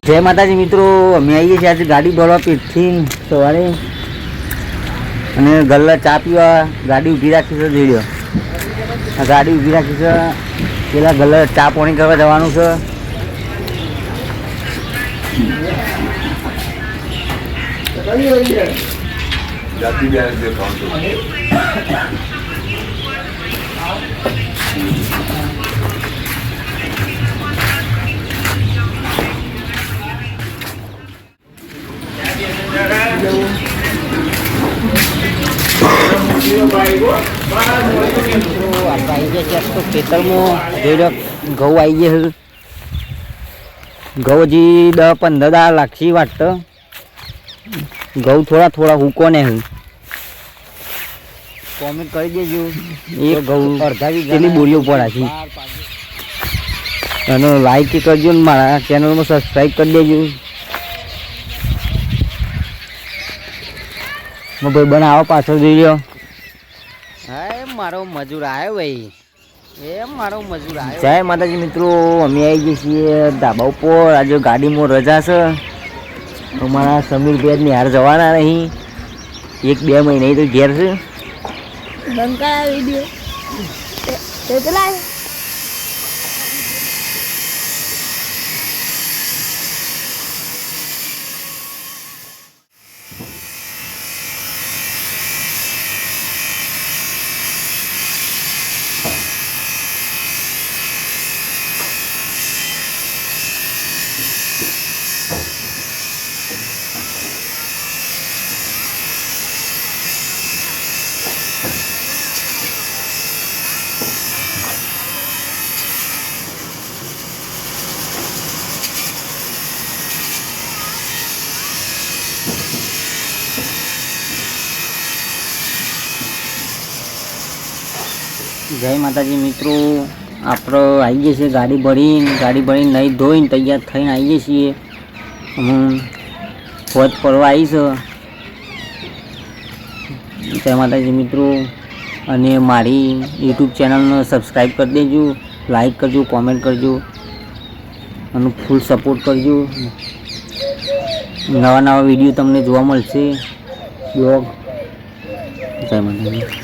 जय माताजी मित्रों, अमे आવીએ છીએ आज गाड़ी भरवा पेटथी सवारे અને ગલ્લા ચા પીવા ગાડી ઊભી રાખી છે। જોઈ લો આ ગાડી ઊભી રાખી છે, પેલા ગલ્લા ચા પાણી કરવા જવાનું છે। तो खेतर में जो घऊ आई गए घऊ हजी 10-15 दाड़ा लागशी वाटत। घऊ थोड़ा थोड़ा हुको ने कॉमेंट कर देजो। एक घऊ अर्धा वीघा बोरियो पड़ा अने लाइक करजो, मारा चैनल में सब्सक्राइब कर देजो। मैं भाई बनावा पाछळ जोई मारो मजूर आयो भाई, ए मारो मजूर आयो। जय माताजी मित्रों, अमे आई गए छीए ढाबा पर। आज गाड़ी में रजा छे, अमारा समीर भाई निहार जवाना नहीं, 1-2 महीने तो घेर छे। बंका वीडियो चला है। जय माताजी मित्रों, आप आई गए छे गाड़ी भरी नहीं धोई तैयार थी आई गए छे। हम फौज पड़वा आई छे। जय माताजी मित्रों, अने मारी यूट्यूब चैनल ने सब्सक्राइब कर देजो, लाइक करजो, कॉमेंट करजो अने फूल सपोर्ट करजो। नवा नवा विडियो तमने जोवा मळशे। जय माताजी।